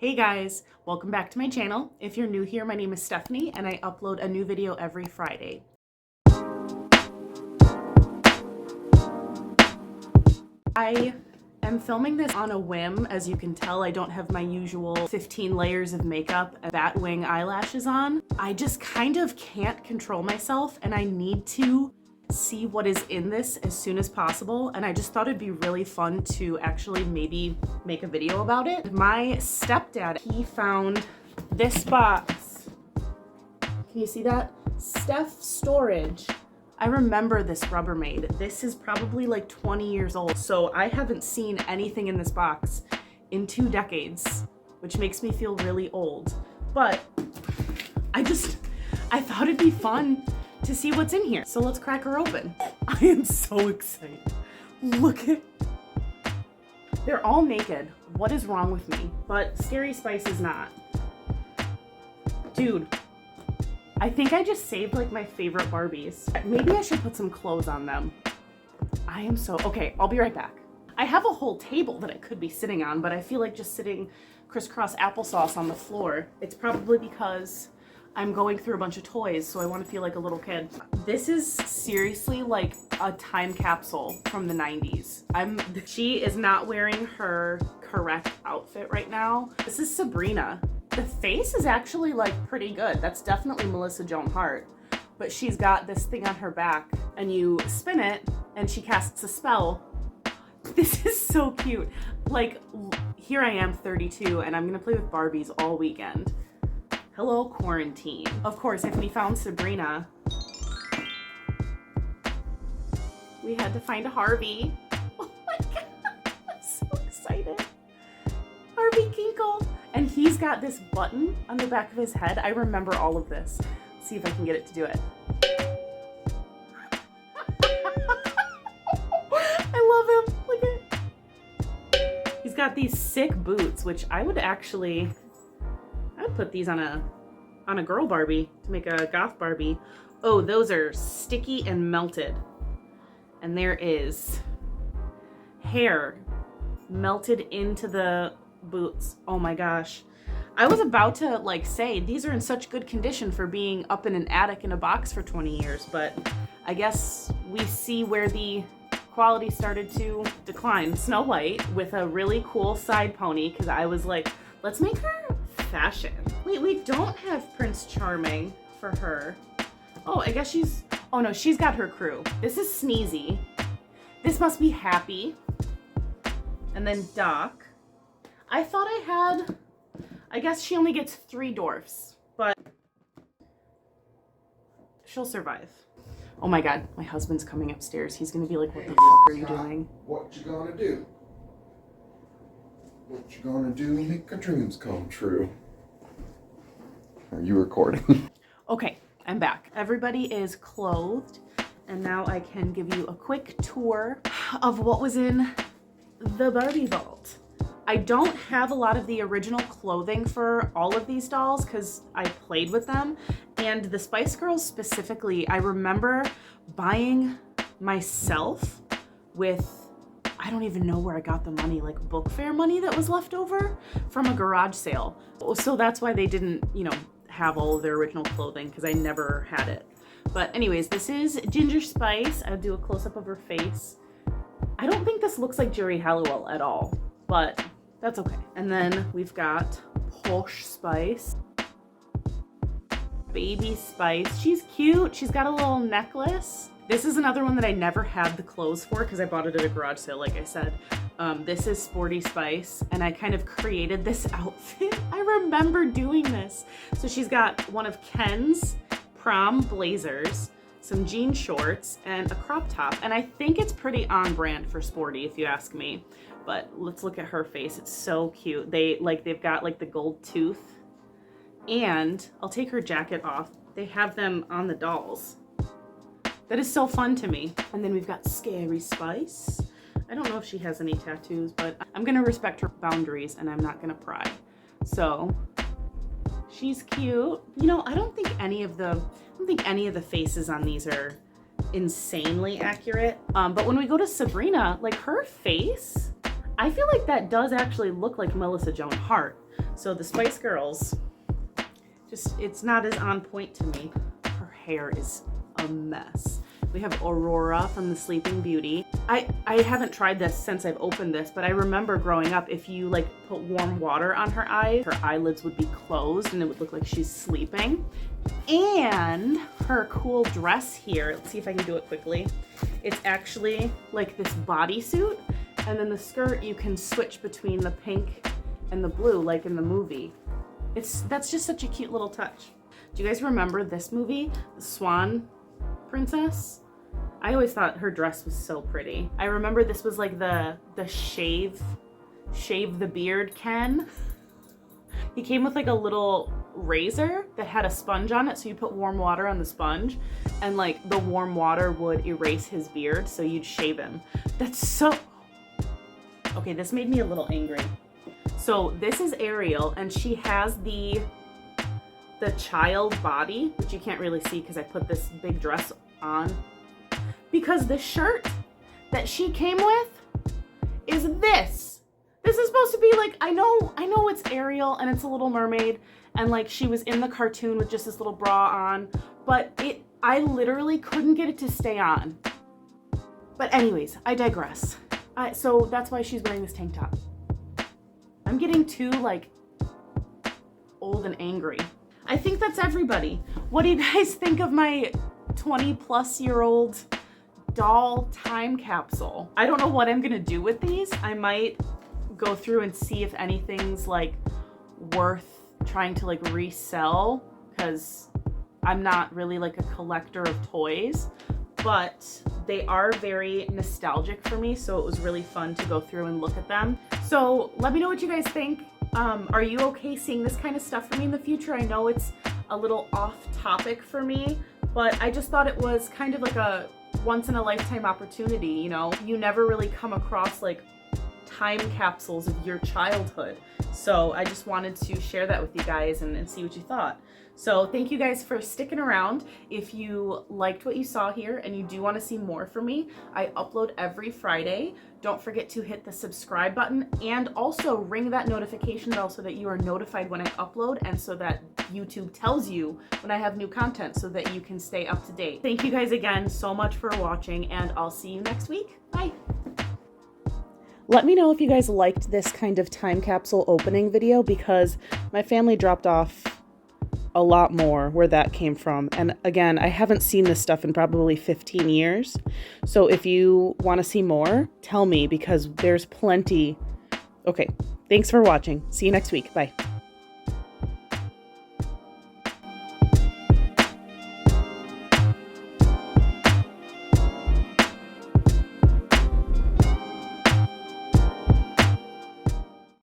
Hey guys, welcome back to my channel. If you're new here, my name is Stephanie and I upload a new video every Friday. I am filming this on a whim. As you can tell, I don't have my usual 15 layers of makeup and batwing eyelashes on. I just kind of can't control myself and I need to see what is in this as soon as possible, and I just thought it'd be really fun to actually maybe make a video about it. My stepdad, he found this box. Can you see that? Steph storage. I remember this Rubbermaid. This is probably like 20 years old, so I haven't seen anything in this box in 2 decades, which makes me feel really old. But I thought it'd be fun to see what's in here. So let's crack her open. I am so excited. Look at, they're all naked. What is wrong with me? But Scary Spice is not. Dude, I think I just saved like my favorite Barbies. Maybe I should put some clothes on them. I am so, okay, I'll be right back. I have a whole table that I could be sitting on, but I feel like just sitting crisscross applesauce on the floor. It's probably because I'm going through a bunch of toys, so I want to feel like a little kid. This is seriously like a time capsule from the 90s. She is not wearing her correct outfit right now. This is Sabrina. The face is actually like pretty good. That's definitely Melissa Joan Hart, but she's got this thing on her back and you spin it and she casts a spell. This is so cute. Like, here I am 32 and I'm gonna play with Barbies all weekend. Hello, quarantine. Of course, if we found Sabrina, we had to find a Harvey. Oh my God, I'm so excited. Harvey Kinkle. And he's got this button on the back of his head. I remember all of this. Let's see if I can get it to do it. I love him, look at it. He's got these sick boots, which I would put these on a girl Barbie to make a goth Barbie. Oh, those are sticky and melted. And there is hair melted into the boots. Oh my gosh. I was about to like say these are in such good condition for being up in an attic in a box for 20 years, but I guess we see where the quality started to decline. Snow White with a really cool side pony, because I was like, let's make her fashion. Wait, we don't have Prince Charming for her. Oh, I guess oh no, she's got her crew. This is Sneezy. This must be Happy. And then Doc. I thought I guess she only gets 3 dwarfs, but she'll survive. Oh my God, my husband's coming upstairs. He's gonna be like, what the fuck are you doing? What you gonna do? What you gonna do to make our dreams come true? Are you recording? Okay, I'm back. Everybody is clothed, and now I can give you a quick tour of what was in the Barbie vault. I don't have a lot of the original clothing for all of these dolls because I played with them, and the Spice Girls specifically, I remember buying myself with, I don't even know where I got the money, like book fair money that was left over from a garage sale. So that's why they didn't, have all of their original clothing, because I never had it. But anyways, this is Ginger Spice. I'll do a close-up of her face. I don't think this looks like Jerry Halliwell at all, but that's okay. And then we've got Posh Spice. Baby Spice. She's cute. She's got a little necklace. This is another one that I never had the clothes for because I bought it at a garage sale, like I said. This is Sporty Spice, and I kind of created this outfit. I remember doing this. So she's got one of Ken's prom blazers, some jean shorts, and a crop top. And I think it's pretty on brand for Sporty, if you ask me. But let's look at her face. It's so cute. They've got like the gold tooth. And I'll take her jacket off. They have them on the dolls. That is so fun to me. And then we've got Scary Spice. I don't know if she has any tattoos, but I'm gonna respect her boundaries and I'm not gonna pry. So she's cute. I don't think any of the faces on these are insanely accurate. But when we go to Sabrina, like her face, I feel like that does actually look like Melissa Joan Hart. So the Spice Girls, it's not as on point to me. Her hair is a mess. We have Aurora from the Sleeping Beauty. I haven't tried this since I've opened this, but I remember growing up, if you like put warm water on her eyes, her eyelids would be closed and it would look like she's sleeping. And her cool dress here, let's see if I can do it quickly. It's actually like this bodysuit, and then the skirt you can switch between the pink and the blue like in the movie. That's just such a cute little touch. Do you guys remember this movie, The Swan Princess? I always thought her dress was so pretty. I remember this was like the shave the beard Ken. He came with like a little razor that had a sponge on it, so you put warm water on the sponge and like the warm water would erase his beard, so you'd shave him. That's so... Okay, this made me a little angry. So this is Ariel, and she has the child body, which you can't really see because I put this big dress on. Because the shirt that she came with is this. This is supposed to be like, I know it's Ariel and it's a Little Mermaid, and like she was in the cartoon with just this little bra on, but I literally couldn't get it to stay on. But anyways, I digress. So that's why she's wearing this tank top. I'm getting too like old and angry. I think that's everybody. What do you guys think of my 20-plus-year-old doll time capsule? I don't know what I'm gonna do with these. I might go through and see if anything's like worth trying to like resell, because I'm not really like a collector of toys, but they are very nostalgic for me, so it was really fun to go through and look at them. So let me know what you guys think. Are you okay seeing this kind of stuff for me in the future? I know it's a little off topic for me, but I just thought it was kind of like a once-in-a-lifetime opportunity, you know? You never really come across like time capsules of your childhood. So I just wanted to share that with you guys and see what you thought. So thank you guys for sticking around. If you liked what you saw here and you do want to see more from me, I upload every Friday. Don't forget to hit the subscribe button and also ring that notification bell so that you are notified when I upload, and so that YouTube tells you when I have new content so that you can stay up to date. Thank you guys again so much for watching, and I'll see you next week. Bye. Let me know if you guys liked this kind of time capsule opening video, because my family dropped off a lot more where that came from. And again, I haven't seen this stuff in probably 15 years. So if you want to see more, tell me, because there's plenty. Okay, thanks for watching. See you next week. Bye.